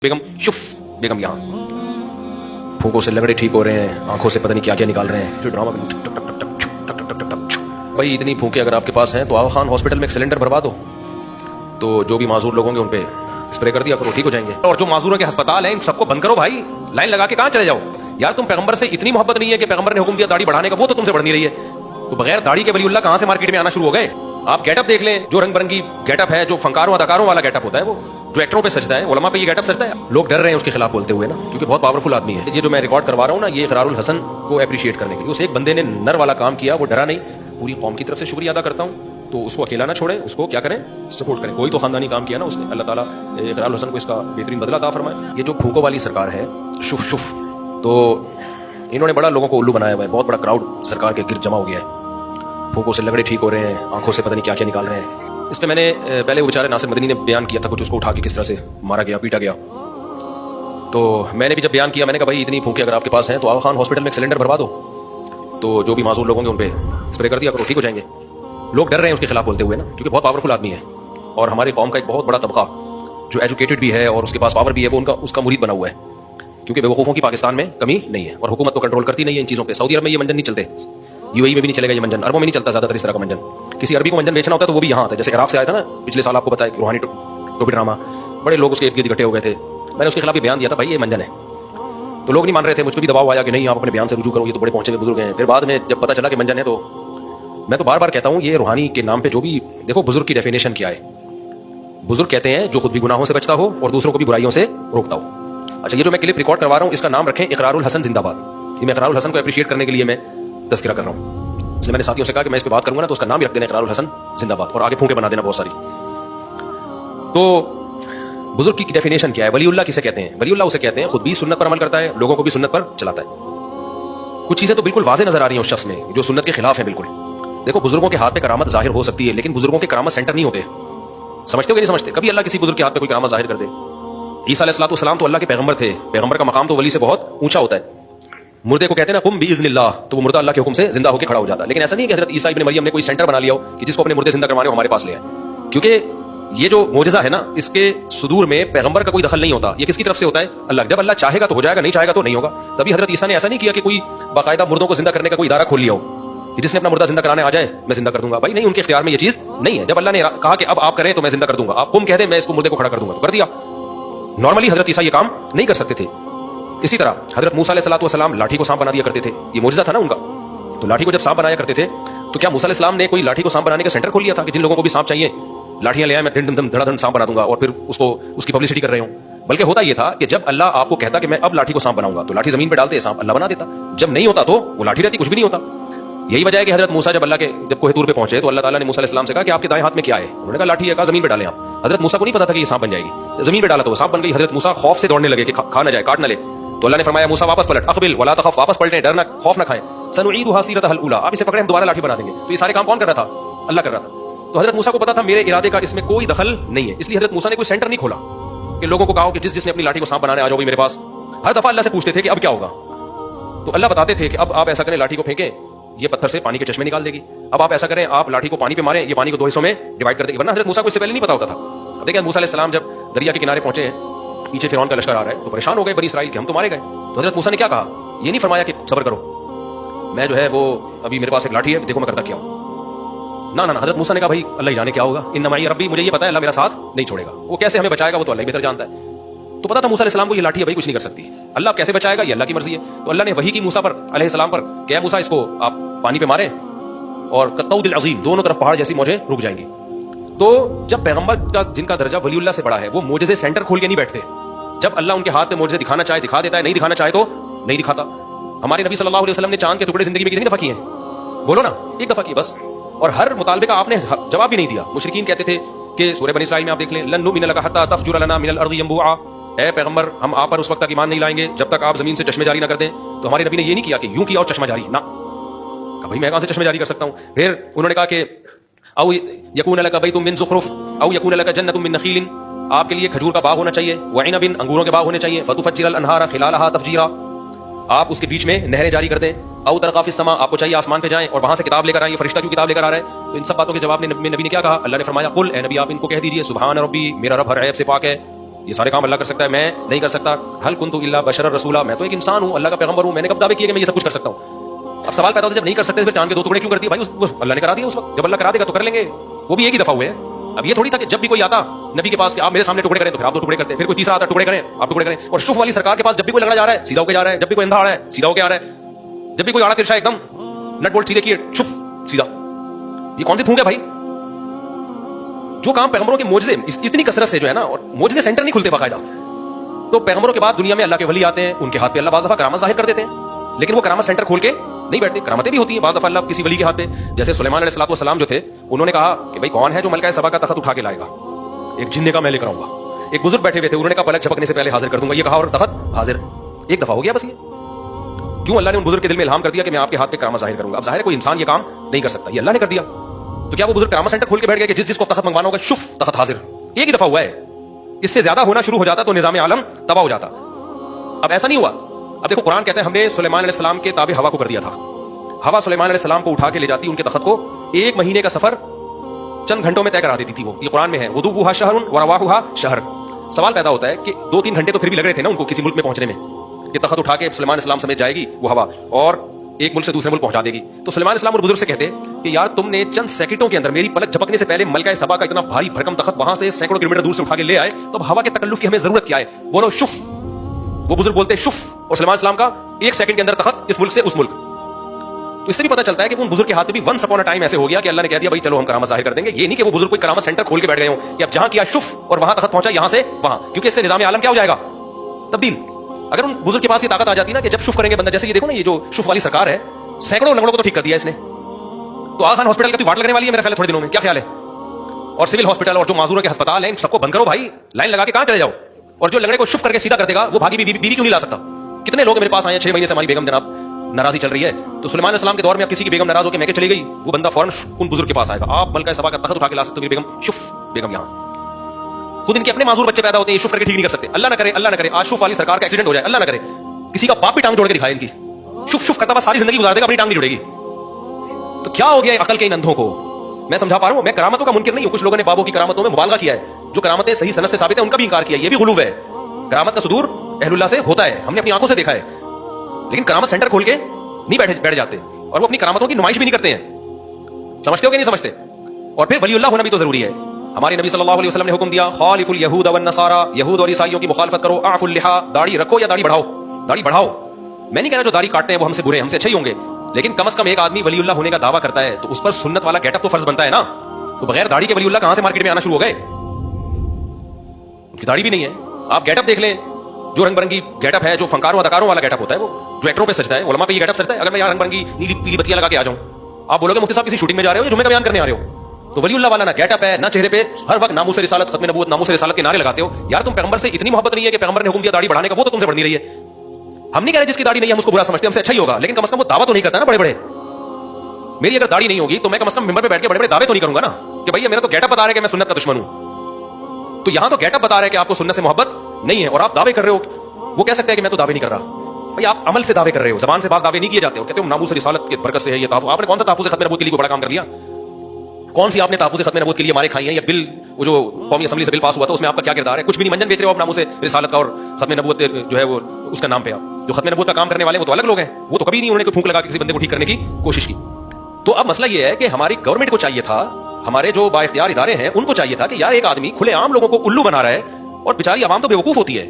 बेगम शुफ बेगम यहाँ फूकों से लगड़े ठीक हो रहे हैं, आंखों से पता नहीं क्या क्या निकाल रहे हैं, जो ड्रामा में टक टक टक टक टक टक टक टक टक। भाई इतनी फूके अगर आपके पास हैं तो आगा खान हॉस्पिटल में एक सिलेंडर भरवा दो, तो जो भी माजूर लोग होंगे उन पे स्प्रे कर दिया करो, ठीक हो जाएंगे। और जो माजूरों के अस्पताल हैं इन सबको बंद करो भाई, लाइन लगा के कहाँ चले जाओ यार। तुम पैगंबर से इतनी मोहब्बत नहीं है कि पैगंबर ने हुक्म दिया दाढ़ी बढ़ाने का, वो तो तुमसे बढ़ नहीं रही है, तो बगैर दाढ़ी के वलीउल्लाह कहाँ से मार्केट में आना शुरू हो गए। आप गेटअप देख लें, जो रंग बिरंगी गेटअप है, जो फंकारों अदाकारों वाला गेटअप होता है, वो जो एक्टरों पे सजता है, उलमा पे ये गेटअप सजता है। लोग डर रहे हैं उसके खिलाफ बोलते हुए ना, क्योंकि बहुत पावरफुल आदमी है। ये जो मैं रिकॉर्ड करवा रहा हूँ ना, ये इकरारुल हसन को अप्रिशिएट करने के लिए, उस एक बंदे ने नर वाला काम किया, वो डरा नहीं। पूरी कौम की तरफ से शुक्रिया अदा करता हूँ, तो उसको अकेला ना छोड़े, उसको क्या करें, सपोर्ट करें। कोई तो खानदानी काम किया ना उसने, अल्लाह ताला इकरारुल हसन को इसका बेहतरीन बदला अता फरमाए। ये जो फूकों वाली सरकार है शुफ शुफ, तो इन्होंने बड़ा लोगों को उल्लू बनाया हुआ है, बहुत बड़ा क्राउड सरकार के गिर्द जमा हो गया है, फूकों से लगड़े ठीक हो रहे हैं, आंखों से पता नहीं क्या क्या निकाल रहे हैं। इस पे मैंने पहले वो बेचारे नासिर मदनी ने बयान किया था कुछ, उसको उठा के किस तरह से मारा गया, पीटा गया। तो मैंने भी जब बयान किया, मैंने कहा भाई इतनी फूके अगर आपके पास हैं तो आगा खान हॉस्पिटल में एक सिलेंडर भरवा दो, तो जो भी माजूर लोग होंगे उन पे स्प्रे कर दिया करो, ठीक हो जाएंगे। लोग डर रहे हैं उसके खिलाफ बोलते हुए ना, क्योंकि बहुत पावरफुल आदमी है, और हमारी कौम का एक बहुत बड़ा तबका जो एजुकेटेड भी है और उसके पास पावर भी है, वो उसका मुरीद बना हुआ है, क्योंकि बेवकूफ़ों की पाकिस्तान में कमी नहीं है, और हुकूमत तो कंट्रोल करती नहीं है इन चीज़ों पे। सऊदी अरब में ये मंजन नहीं चलते, यूएई में भी नहीं चलेगा ये मंजन, अरबों में नहीं चलता ज़्यादातर इस तरह का मंजन। किसी अरबी को मंजन बेचना होता है तो वो भी यहाँ आता है, जैसे इराक से आया था ना पिछले साल, आपको पता है रूहानी टोपी ड्रामा, बड़े लोग उसके इर्द गिर्द इकट्ठे हो गए थे। मैंने उसके खिलाफ भी बयान दिया था, भाई ये मंजन है, तो लोग नहीं मान रहे थे। मुझ पर भी दबाव आया कि नहीं आप अपने बयान से रुजू करो, ये तो बड़े पहुंचे हुए बुजुर्ग हैं। फिर बाद में जब पता चला कि मंजन है, तो मैं तो बार बार कहता हूँ, ये रूहानी के नाम पे जो भी, देखो बुजुर्ग की डेफिनेशन क्या है। बुजुर्ग कहते हैं जो खुद भी गुनाहों से बचता हो और दूसरों को भी बुराइयों से रोकता हो। अच्छा, ये जो मैं क्लिप रिकॉर्ड करवा रहा हूँ, इसका नाम रखें इकरारुल हसन जिंदाबाद। ये मैं इकरारुल हसन को अप्रिशिएट करने के लिए मैं तज़किरा कर रहा हूँ, इसलिए मैंने साथियों से कहा कि मैं इस पे बात करूंगा ना तो उसका नाम ही रख देना इकरारुल हसन जिंदाबाद, और आगे फूंके बना देना बहुत सारी। तो बुजुर्ग की डेफिनेशन क्या है, वलीउल्लाह किसे कहते हैं? वलीउल्लाह उसे कहते हैं खुद भी सुन्नत पर अमल करता है, लोगों को भी सुन्नत पर चलाता है। कुछ चीजें तो बिल्कुल वाज़े नजर आ रही हैं उस शख्स में जो सुन्नत के खिलाफ है बिल्कुल। देखो, बुजुर्गों के हाथ पे करामत जाहिर हो सकती है, लेकिन बुजुर्गों के करामत सेंटर नहीं होते। समझते हो कि नहीं समझते? कभी अल्लाह किसी बुजुर्ग के हाथ पे कोई करामत जाहिर कर दे। ईसा अलैहिस्सलाम तो अल्लाह के पैगंबर थे, पैगंबर का मकाम तो वली से बहुत ऊंचा होता है। मुर्दे को कहते हैं ना कुम बिइज़्निल्लाह, तो वो मुर्दा अल्लाह के हुक्म से जिंदा होकर खड़ा हो जाता है। लेकिन ऐसा नहीं है कि हजरत ईसा इब्न मरियम ने कोई सेंटर बना लिया हो कि जिसको अपने मुर्दे जिंदा करवाने हो हमारे पास ले आए, क्योंकि ये जो मोजज़ा है ना, इसके सुदूर में पैगंबर का कोई दखल नहीं होता। ये किसकी तरफ से होता है? अल्लाह। जब अल्लाह चाहेगा तो हो जाएगा, नहीं चाहेगा तो नहीं होगा। तभी हजरत ईसा ने ऐसा नहीं किया कि कोई बाकायदा मुर्दों को जिंदा करने का कोई इदारा खोल लिया हो कि जिसने अपना मुर्दा जिंदा कराने आ जाए मैं जिंदा कर दूंगा। भाई नहीं, उनके इख्तियार में ये चीज नहीं है। जब अल्लाह ने कहा कि अब आप करें तो मैं जिंदा कर दूंगा, आप कुम कह दे मैं इसको मुर्दे को खड़ा कर दूंगा, तो कर दिया। नॉर्मली हजरत ईसा ये काम नहीं कर सकते थे। इसी तरह हजरत मूसा अलैहिस्सलाम लाठी को सांप बना दिया करते थे, ये मोजज़ा था ना उनका। तो लाठी को जब सांप बनाया करते थे, तो क्या मूसा अलैहिस्सलाम ने कोई लाठी को सांप बनाने का सेंटर खोल लिया था कि जिन लोगों को भी सांप चाहिए लाठियां ले आए, मैं धड़ाधड़ सांप बना दूंगा, और फिर उसकी पब्लिसिटी कर रहे हो? बल्कि होता यह था कि जब अल्लाह आपको कहता कि मैं अब लाठी को सांप बनाऊंगा, तो लाठी जमीन पर डालते, सांप अल्लाह बना देता। जब नहीं होता तो वो लाठी रहती, कुछ भी नहीं होता। यही वजह है कि हजरत मूसा जब कोहे तूर पे पहुंचे तो अल्लाह ताला ने मूसा अलैहिस्सलाम से कहा कि आपके दाएं हाथ में क्या है? उन्होंने कहा लाठी है। कहा जमीन पे डालें आप। हजरत मूसा को नहीं पता था कि ये सांप बन जाएगी, जमीन पे डाला तो वो सांप बन गई। हजरत मूसा खौफ से दौड़ने लगे कि खा ना जाए, काट ना ले। तो अल्लाह ने फरमाया मूसा वापस पलट, अक़बिल वला तख़फ, वापस पलटें, डरना, खौफ ना खाएं, सनुईदुहा सीरतहल ऊला, आप इसे पकड़े हम दोबारा लाठी बना देंगे। तो ये सारे काम कौन कर रहा था? अल्लाह कर रहा था। तो हजरत मूसा को पता था मेरे इरादे का इसमें कोई दखल नहीं है, इसलिए हजरत मूसा ने कोई सेंटर नहीं खोला कि लोगों को कहा कि जिसने अपनी लाठी को सांप बनाने आ जाओ मेरे पास। हर दफा अल्लाह से पूछते थे कि अब क्या होगा, तो अल्लाह बताते थे कि अब आप ऐसा करें, लाठी को फेंकें, ये पत्थर से पानी के चश्मे निकाल देगी। अब आप ऐसा करें, आप लाठी को पानी पे मारें, ये पानी को दो हिस्सों में डिवाइड कर देगी। वरना हजरत मूसा को इससे पहले नहीं पता होता था। अब देखिए मूसा अलैहिस्सलाम जब दरिया के किनारे पहुंचे हैं, पीछे फिरौन का लश्कर आ रहा है, तो परेशान हो गए बनी इस्राइल के, हम तो मारे गए। तो हजरत मूसा ने क्या कहा? ये नहीं फरमाया कि सब्र करो, मैं जो है वो अभी मेरे पास एक लाठी है, देखो मैं करता क्या हूं। ना ना ना, हजरत मूसा ने कहा भाई अल्लाह ही जाने क्या होगा, इन्नमा माई रब्बी, मुझे ये पता है अल्लाह मेरा साथ नहीं छोड़ेगा, वो कैसे हमें बचाएगा वो तो अल्लाह ही बेहतर जानता है। तो पता था मूसा अलैहिस्सलाम को ये लाठी है भाई कुछ नहीं कर सकती, अल्लाह कैसे बचाएगा ये अल्लाह की मर्जी है। तो अल्लाह ने वही की मूसा पर अलैहिस्सलाम पर, क्या मूसा इसको आप पानी पे मारे और कत्तौदिल अज़ीम, दोनों तरफ पहाड़ जैसी मौजें रुक जाएंगी। तो जब पैगंबर का जिनका दर्जा वलीउल्लाह से बड़ा है, वो मोजज़े सेंटर खोल के नहीं बैठते। जब अल्लाह उनके हाथ में मोजज़े दिखाना चाहे दिखा देता है, नहीं दिखाना चाहे तो नहीं दिखाता। हमारे नबी सल्लल्लाहु अलैहि वसल्लम ने चांद के टुकड़े जिंदगी में कितनी दफा किए हैं? बोलो ना, एक दफा किए बस। और हर मुतालबे का आपने जवाब भी नहीं दिया। मुशरिकीन कहते थे कि सूरह बनी इसराइल में आप देख लें, लन नुमिन लका हत्ता तफजुर लना मिनल अर्दि यंबुआ, ऐ पैगंबर हम आप पर उस वक्त तक ईमान नहीं लाएंगे जब तक आप जमीन से चश्मे जारी ना कर दें। तो हमारे नबी ने ये नहीं किया कि यूं किया और चश्मा जारी ना, भाई मैं कहां से चश्मे जारी कर सकता हूं। फिर उन्होंने कहा कि औ यकून लका बैतुम मिन ज़ुख़रुफ़ औ यकून लका जन्नतुम मिन नख़ीलिन, आपके लिए खजूर का बाग होना चाहिए, व इनबिन, अंगूरों के बाग होने चाहिए, फतुफ़ज्जिरल अनहारा खिलालहा तफ़जीरा, आप उसके बीच में नहरें जारी कर दें। औ तरक़ा फ़िस समा, आपको चाहिए आसमान पे जाएं और वहां से किताब लेकर आएं, फरिश्ता क्यों किताब लेकर आ रहा है? तो इन सब बातों के जवाब में नबी ने क्या कहा? अल्लाह ने फरमाया कुल, ए नबी आप इनको कह दीजिए सुभान रब्बी, मेरा रब हर ऐब से पाक है, یہ سارے کام اللہ کر سکتا ہے, میں نہیں کر سکتا. حل کنت الا بشر رسولا, میں تو ایک انسان ہوں, اللہ کا پیغمبر ہوں, میں نے کب دعوے کیے کہ میں یہ سب کچھ کر سکتا ہوں؟ اب سوال پیدا ہوتا ہے جب نہیں کر سکتے پھر چاند کے 2 ٹکڑے کیوں کر دیے؟ بھائی اللہ نے کرا دیا اس وقت, جب اللہ کرا دے گا تو کر لیں گے, وہ بھی ایک ہی دفعہ ہوئے. اب یہ تھوڑی تھا کہ جب بھی کوئی آتا نبی کے پاس کہ آپ میرے سامنے ٹکڑے کریں تو پھر آپ 2 ٹکڑے کرتے, پھر کوئی تیسرا آتا ٹکڑے کریں آپ ٹکڑے کریں. اور شف والی سرکار کے پاس جب بھی کوئی لگڑا جا رہا ہے سیدھا ہو کے جا رہا ہے, جب بھی کوئی اندھا آ رہا ہے سیدھا ہو کے آ رہا ہے, جب بھی کوئی آڑا ترشا ایک دم نٹ بولٹ سیدھے کیے شف سیدھا. یہ کون سی پھونک ہے بھائی؟ جو کام پیغمبروں کے معجزے اتنی کثرت سے جو ہے نا, اور معجزے سینٹر نہیں کھلتے باقاعدہ, تو پیغمبروں کے بعد دنیا میں اللہ کے ولی آتے ہیں, ان کے ہاتھ پہ اللہ بعض دفعہ کرامت ظاہر کر دیتے ہیں, لیکن وہ کرامت سینٹر کھول کے نہیں بیٹھتے. کرامتیں بھی ہوتی ہیں بعض دفعہ اللہ کسی ولی کے ہاتھ پہ, جیسے سلیمان علیہ السلام جو تھے, انہوں نے کہا کہ بھائی کون ہے جو ملکہ سبا کا تخت اٹھا کے لائے گا؟ ایک جن نے کہا میں لے کر آؤں گا. ایک بزرگ بیٹھے ہوئے تھے, انہوں نے کہا پلک جھپکنے سے پہلے حاضر کر دوں گا, یہ کہا اور تخت حاضر. ایک دفعہ ہو گیا بس. یہ کیوں اللہ نے ان بزرگ کے دل میں الہام کر دیا کہ میں آپ کے ہاتھ پہ کرامت ظاہر کروں گا؟ اب ظاہر ہے کوئی انسان یہ کام نہیں کر سکتا, یہ اللہ نے کر دیا. تو کیا وہ بزرگ کرامت سینٹر کھول کے بیٹھ گئے کہ جس کو تخت منگوانا ہوگا شف تخت حاضر؟ ایک ہی دفعہ ہوا ہے, اس سے زیادہ ہونا شروع ہو جاتا تو نظام عالم تباہ ہو جاتا. اب ایسا نہیں ہوا. اب دیکھو قرآن کہتا ہے ہم نے سلیمان علیہ السلام کے تابع ہوا کو کر دیا تھا. ہوا سلیمان علیہ السلام کو اٹھا کے لے جاتی, ان کے تخت کو 1 مہینے کا سفر چند گھنٹوں میں طے کرا دیتی تھی. وہ یہ قرآن میں ہے, غدوها شہر ورواحها شہر. سوال پیدا ہوتا ہے کہ 2-3 گھنٹے تو پھر بھی لگ رہے تھے نا ان کو کسی ملک میں پہنچنے میں, کہ تخت اٹھا کے سلیمان السلام سمیت جائے گی وہ ہوا اور ایک ملک سے دوسرے ملک پہنچا دے گی. تو سلیمان السلام اور بزرگ سے کہتے کہ یار تم نے چند سیکنڈوں کے اندر میری پلک جھپکنے سے پہلے ملکہ سبا کا اتنا بھاری بھرکم تخت وہاں سے سینکڑوں کلومیٹر دور سے اٹھا کے لے آئے, تو اب ہوا کے تکلف کی ہمیں ضرورت کیا ہے؟ بولو شف. وہ بزرگ بولتے شف, اور سلیمان السلام کا 1 سیکنڈ کے اندر تخت اس ملک سے اس ملک. تو اس سے بھی پتہ چلتا ہے کہ ان بزرگ کے ہاتھ میں بھی ونس اپون اے ٹائم ایسے ہو گیا کہ اللہ نے کہہ دیا بھائی چلو ہم کرامت ظاہر کر دیں گے. یہ نہیں کہ وہ بزرگ کوئی کرامت سینٹر کھول کے بیٹھ گئے ہوں کہ اب جہاں کیا شف اور وہاں تخت پہنچا یہاں سے وہاں, کیونکہ اس سے نظام عالم کیا ہو جائے گا؟ تبدیل. اگر ان بزرگ کے پاس یہ طاقت آ جاتی نا کہ جب شف کریں گے بندہ, جیسے یہ دیکھو نا یہ جو شف والی سرکار ہے سینکڑوں لنگڑوں کو تو ٹھیک کر دیا اس نے. تو آغا خان ہاسپٹل کا واٹ لگنے والی ہے میرے خیال ہے تھوڑے دنوں میں, کیا خیال ہے؟ اور سول ہاسپٹل اور جو معذوروں کے ہسپتال ہیں سب کو بند کرو بھائی, لائن لگا کے کہاں چلے جاؤ. اور جو لنگڑے کو شف کر کے سیدھا کر دے گا وہ بھاگی بیوی کیوں نہیں لا سکتا؟ کتنے لوگ میرے پاس آئے 6 مہینے سے ہماری بیگم جناب ناراضی چل رہی ہے. تو سلیمان علیہ السلام کے دور میں اب کسی کی بیگم ناراض ہو کے میکے چلی گئی, وہ بندہ فوراً ان بزرگ کے پاس آئے گا, آپ ملکہ سبا کا تخت اٹھا کے لا سکتے ہو میری بیگم شف بیگم یہاں. خود ان کے اپنے معذور بچے پیدا ہوتے ہیں, یہ شف کر کے ٹھیک نہیں کر سکتے. اللہ نہ کرے آج شف والی سرکار کا ایکسیڈنٹ ہو جائے, اللہ نہ کرے کسی کا باپ بھی ٹانگ جوڑ کے دکھائے ان کی, شف کرتا ہوا ساری زندگی گزار دے گا, اپنی ٹانگ نہیں جڑے گی. تو کیا ہو گیا عقل کے ان اندھوں کو؟ میں سمجھا پا رہا ہوں, میں کرامتوں کا منکر نہیں ہوں. کچھ لوگوں نے بابوں کی کرامتوں میں مبالغہ کیا ہے, جو کرامتیں صحیح سند سے ثابت ہیں ان کا بھی انکار کیا, یہ بھی غلو ہے. کرامت کا صدور اہل اللہ سے ہوتا ہے, ہم نے اپنی آنکھوں سے دیکھا ہے, لیکن کرامت سینٹر کھول کے نہیں بیٹھ جاتے, اور وہ اپنی کرامتوں کی نمائش بھی نہیں کرتے ہیں. سمجھتے ہو کہ نہیں سمجھتے؟ اور پھر ولی اللہ ہونا بھی تو ضروری ہے. ہمارے نبی صلی اللہ علیہ وسلم نے حکم دیا خالف الیہود والنصارى, یہود اور عیسائیوں کی مخالفت کرو. اعفوا اللحى, داڑھی رکھو یا داڑھی بڑھاؤ, داڑھی بڑھاؤ. میں نہیں کہہ رہا جو داڑھی کاٹتے ہیں وہ ہم سے برے ہیں, ہم سے اچھے ہی ہوں گے, لیکن کم از کم ایک آدمی ولی اللہ ہونے کا دعویٰ کرتا ہے تو اس پر سنت والا گیٹ اپ تو فرض بنتا ہے نا. تو بغیر داڑھی کے ولی اللہ کہاں سے مارکیٹ میں آنا شروع ہو گئے؟ ان کی داڑھی بھی نہیں ہے. آپ گیٹ اپ دیکھ لیں, جو رنگ برنگی گیٹ اپ ہے, جو فنکاروں اداکاروں والا گیٹ اپ ہوتا ہے, وہ جو ایکٹروں پہ سجتا ہے, علماء پہ یہ گیٹ اپ سجتا ہے. اگر میں یہاں رنگ برنگی نیلی پیلی بتیاں لگا کے آ جاؤں, آپ بولو گے مفتی صاحب کسی شوٹنگ میں جا رہے ہو, جمعے کا بیان کرنے آ رہے ہو. تو ولی اللہ والا نہ گیٹ اپ ہے نہ چہرے پہ ہر وقت ناموس رسالت, ختم نبوت, ناموس رسالت کے نعرے لگاتے ہو. یار تم پیغمبر سے اتنی محبت نہیں ہے کہ پیغمبر نے حکم دیا داڑھی بڑھانے کا, وہ تو تم سے بڑھ نہیں رہی ہے. ہم نہیں کہہ رہے جس کی داڑھی نہیں ہے ہم اس کو برا سمجھتے, ہم سے اچھا ہی ہوگا, لیکن کم از کم وہ دعویٰ تو نہیں کرتا نا بڑے بڑے. میری اگر داڑھی نہیں ہوگی تو میں کم از کم ممبر پہ بیٹھ کے بڑے بڑے دعوے تو نہیں کروں گا نا کہ بھائی میرا تو گیٹ اپ بتا رہا ہے کہ میں سنت کا دشمن ہوں. تو یہاں تو گیٹ اپ بتا رہا ہے کہ آپ کو سنت سے محبت نہیں ہے, اور آپ دعوے کر رہے ہو. وہ کہہ سکتے ہیں کہ میں تو دعوے نہیں کر رہا. بھائی آپ عمل سے دعوے کر رہے ہو, زبان سے بعض دعوے نہیں کیے جاتے, اور کہتے ہو ناموس رسالت کی برکت سے ہے یہ تحفظ. آپ نے کون سا تحفظ ختم نبوت کے لیے بڑا کام کر لیا؟ کون سی آپ نے تحفظ ختم نبوت کے لیے مارے کھائی ہیں؟ یا بل وہ جو قومی اسمبلی سے بل پاس ہوا تھا اس میں آپ کا کیا کردار ہے؟ کچھ بھی نہیں, منجن بیچ رہے ہو آپ ناموس رسالت کا, اور ختم نبوت جو ہے وہ اس کا نام پہ. آپ جو ختم نبوت کا کام کرنے والے ہیں وہ تو الگ لوگ ہیں, وہ تو کبھی نہیں انہوں نے کوئی پھونک لگا کے کسی بندے کو ٹھیک کرنے کی کوشش کی. تو اب مسئلہ یہ ہے کہ ہماری گورنمنٹ کو چاہیے تھا, ہمارے جو بااختیار ادارے ہیں ان کو چاہیے تھا کہ یار ایک آدمی کھلے عام لوگوں کو الو بنا رہا ہے, اور بیچاری عوام تو بیوقوف ہوتی ہے.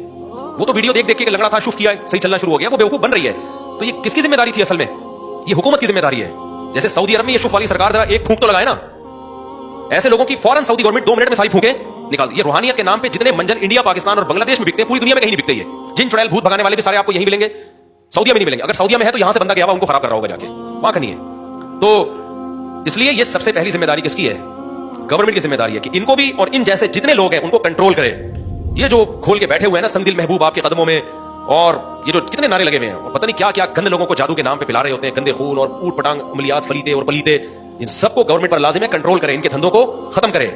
وہ تو ویڈیو دیکھ کے لگڑا تھا شف کیا ہے, صحیح چلنا شروع ہو گیا, وہ بیوقوف بن رہی ہے. تو یہ کس کی ذمہ داری تھی اصل میں؟ یہ حکومت کی ذمہ داری ہے. جیسے سعودی عرب میں یہ شف والی سرکار ذرا ایک پھونک تو لگائے نا, ایسے لوگوں کی فوراً سعودی گورنمنٹ 2 منٹ میں ساری پھونکیں نکال. یہ روحانیت کے نام پہ جتنے منجن انڈیا, پاکستان اور بنگلہ دیش میں بکتے ہیں, پوری دنیا میں کہیں نہیں بکتے. یہ جن چڑیل بھوت بھگانے والے بھی سارے آپ کو یہیں ملیں گے, سعودیہ میں نہیں ملیں گے. اگر سعودیہ میں ہے تو یہاں سے بندہ گیا ہوا ان کو خراب کر رہا ہوگا جا کے, وہاں کا نہیں ہے. تو اس لیے یہ سب سے پہلی ذمہ داری کس کی ہے؟ گورنمنٹ کی ذمہ داری ہے کہ ان کو بھی اور ان جیسے جتنے لوگ ہیں ان کو کنٹرول کرے. یہ جو کھول کے بیٹھے ہوئے ہیں نا سنگ دل محبوب آپ کے قدموں میں, اور یہ جو کتنے نعرے لگے ہوئے ہیں, اور پتہ نہیں کیا کیا گندے لوگوں کو جادو کے نام پہ پلا رہے ہوتے ہیں, گندے خون اور اوٹ پٹانگ عملیات فلیتے اور پلیتے, ان سب کو گورنمنٹ پر لازم ہے کنٹرول کرے, ان کے دھندوں کو ختم کرے.